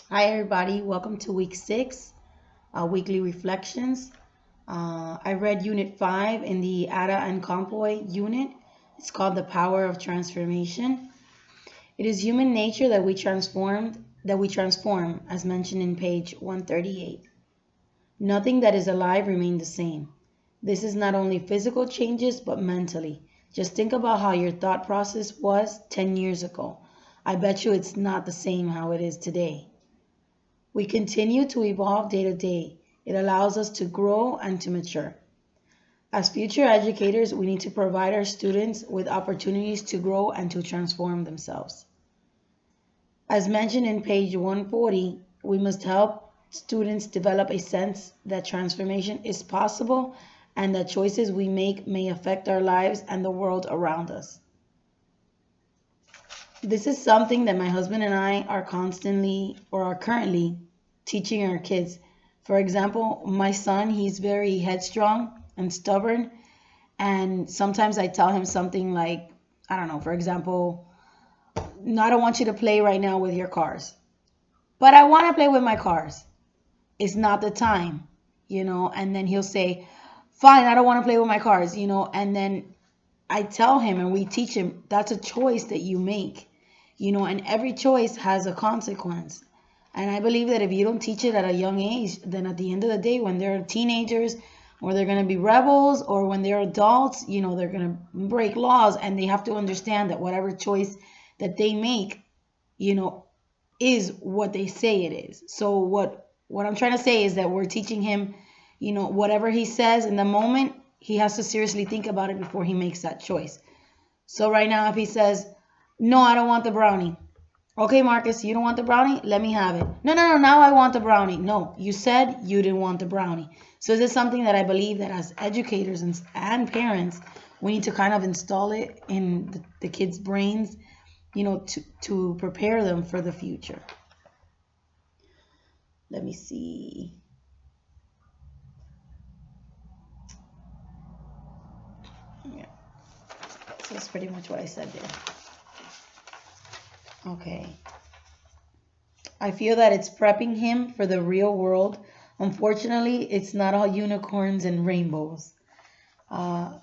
Hi, everybody. Welcome to week 6, weekly reflections. I read unit 5 in the Ada and Compoy unit. It's called The Power of Transformation. It is human nature that we transform, as mentioned in page 138. Nothing that is alive remains the same. This is not only physical changes, but mentally. Just think about how your thought process was 10 years ago. I bet you it's not the same how it is today. We continue to evolve day to day. It allows us to grow and to mature. As future educators, we need to provide our students with opportunities to grow and to transform themselves. As mentioned in page 140, we must help students develop a sense that transformation is possible and that choices we make may affect our lives and the world around us. This is something that my husband and I are constantly or are currently teaching our kids. For example, my son, he's very headstrong and stubborn. And sometimes I tell him something like, I don't know, for example, no, I don't want you to play right now with your cars. But I want to play with my cars. It's not the time. And then he'll say, fine, I don't want to play with my cars. And then I tell him and we teach him that's a choice that you make, and every choice has a consequence. And I believe that if you don't teach it at a young age, then at the end of the day, when they're teenagers or they're going to be rebels or when they're adults, they're going to break laws and they have to understand that whatever choice that they make, is what they say it is. So what I'm trying to say is that we're teaching him, whatever he says in the moment, he has to seriously think about it before he makes that choice. So right now, if he says, no, I don't want the brownie. Okay, Marcus, you don't want the brownie? Let me have it. No, no, no, now I want the brownie. No, you said you didn't want the brownie. So this is something that I believe that as educators and parents, we need to kind of install it in the kids' brains, to prepare them for the future. Let me see. Yeah, so that's pretty much what I said there. Okay. I feel that it's prepping him for the real world. Unfortunately, it's not all unicorns and rainbows. Uh,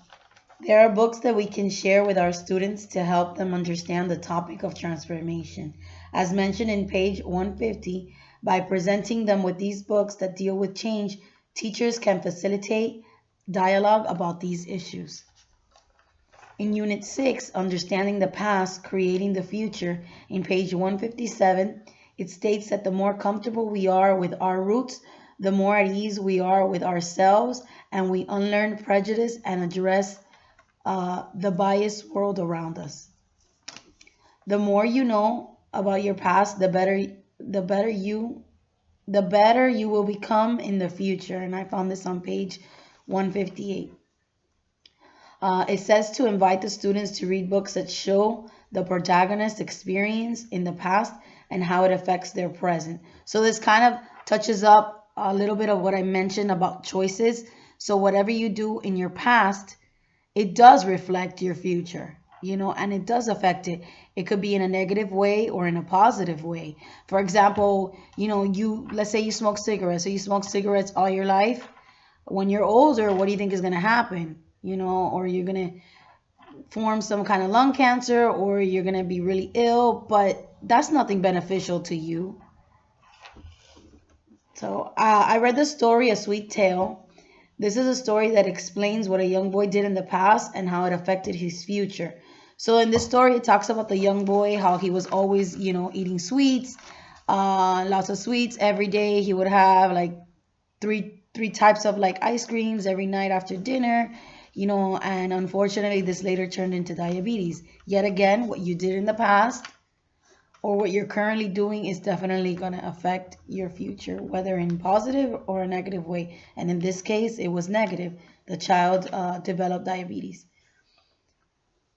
there are books that we can share with our students to help them understand the topic of transformation. As mentioned in page 150, by presenting them with these books that deal with change, teachers can facilitate dialogue about these issues. In Unit 6, Understanding the Past, Creating the Future, in page 157, it states that the more comfortable we are with our roots, the more at ease we are with ourselves, and we unlearn prejudice and address the biased world around us. The more you know about your past, the better you will become in the future. And I found this on page 158. It says to invite the students to read books that show the protagonist's experience in the past and how it affects their present. So this kind of touches up a little bit of what I mentioned about choices. So whatever you do in your past, it does reflect your future, and it does affect it. It could be in a negative way or in a positive way. For example, let's say you smoke cigarettes, so you smoke cigarettes all your life. When you're older, what do you think is going to happen? Or you're going to form some kind of lung cancer or you're going to be really ill, but that's nothing beneficial to you. So I read the story, A Sweet Tale. This is a story that explains what a young boy did in the past and how it affected his future. So in this story, it talks about the young boy, how he was always, eating sweets, lots of sweets every day. He would have like three types of like ice creams every night after dinner, and unfortunately, this later turned into diabetes. Yet again, what you did in the past or what you're currently doing is definitely going to affect your future, whether in positive or a negative way. And in this case, it was negative. The child developed diabetes.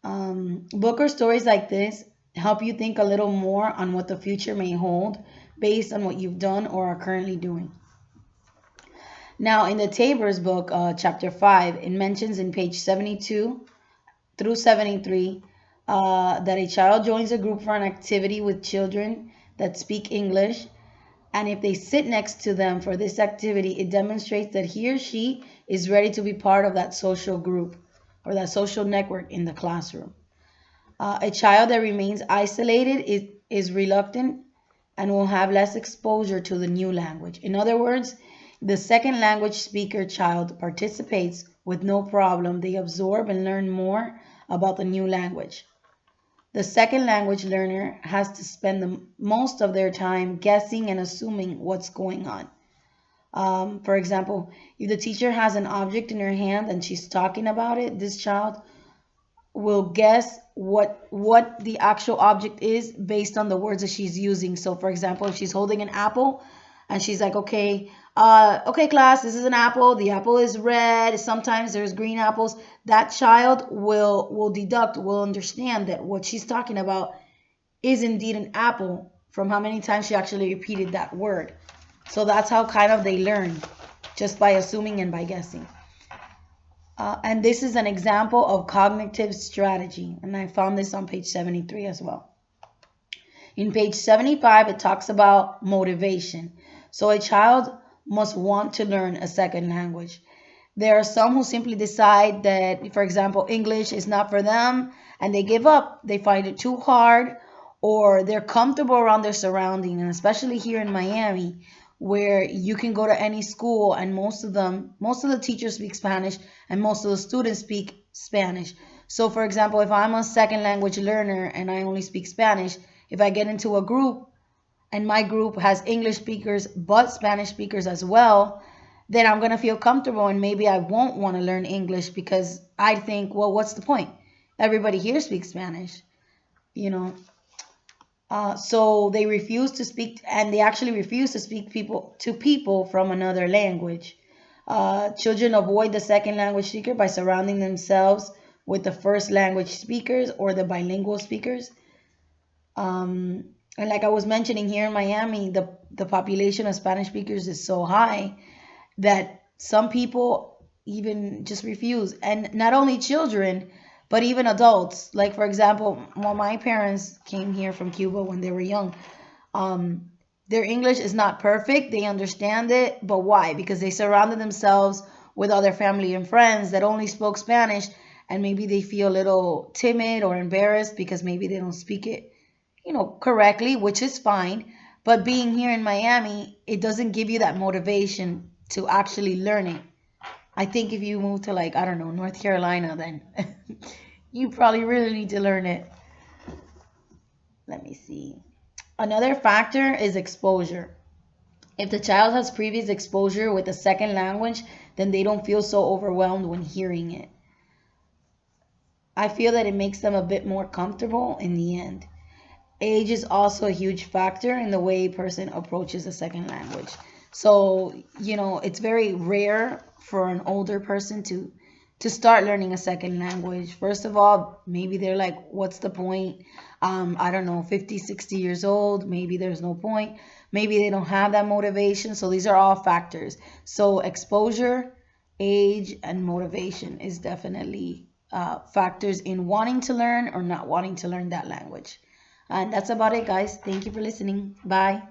Book or stories like this help you think a little more on what the future may hold based on what you've done or are currently doing. Now, in the Tabor's book, chapter 5, it mentions in page 72 through 73 that a child joins a group for an activity with children that speak English. And if they sit next to them for this activity, it demonstrates that he or she is ready to be part of that social group or that social network in the classroom. A child that remains isolated is reluctant and will have less exposure to the new language. In other words, the second language speaker child participates with no problem. They absorb and learn more about the new language. The second language learner has to spend most of their time guessing and assuming what's going on. For example, if the teacher has an object in her hand and she's talking about it, this child will guess what the actual object is based on the words that she's using. So for example, if she's holding an apple and she's like, okay, class, this is an apple. The apple is red. Sometimes there's green apples. That child will understand that what she's talking about is indeed an apple from how many times she actually repeated that word. So that's how kind of they learn, just by assuming and by guessing. And this is an example of cognitive strategy. And I found this on page 73 as well. In page 75, it talks about motivation. So a child must want to learn a second language. There are some who simply decide that, for example, English is not for them and they give up. They find it too hard, or they're comfortable around their surrounding. And especially here in Miami, where you can go to any school and most of the teachers speak Spanish and most of the students speak Spanish. So for example, if I'm a second language learner and I only speak Spanish, if I get into a group and my group has English speakers but Spanish speakers as well, then I'm going to feel comfortable and maybe I won't want to learn English because I think, well, what's the point? Everybody here speaks Spanish, you know. So they refuse to speak, and they actually refuse to speak to people from another language. Children avoid the second language speaker by surrounding themselves with the first language speakers or the bilingual speakers. And like I was mentioning, here in Miami, the population of Spanish speakers is so high that some people even just refuse. And not only children, but even adults. Like, for example, when my parents came here from Cuba when they were young, their English is not perfect. They understand it. But why? Because they surrounded themselves with other family and friends that only spoke Spanish. And maybe they feel a little timid or embarrassed because maybe they don't speak it, correctly, which is fine. But being here in Miami, it doesn't give you that motivation to actually learn it. I think if you move to, like, I don't know, North Carolina, then you probably really need to learn it. Let me see. Another factor is exposure. If the child has previous exposure with a second language, then they don't feel so overwhelmed when hearing it. I feel that it makes them a bit more comfortable in the end. Age is also a huge factor in the way a person approaches a second language. So, it's very rare for an older person to start learning a second language. First of all, maybe they're like, what's the point? I don't know, 50, 60 years old, maybe there's no point. Maybe they don't have that motivation. So these are all factors. So exposure, age, and motivation is definitely factors in wanting to learn or not wanting to learn that language. And that's about it, guys. Thank you for listening. Bye.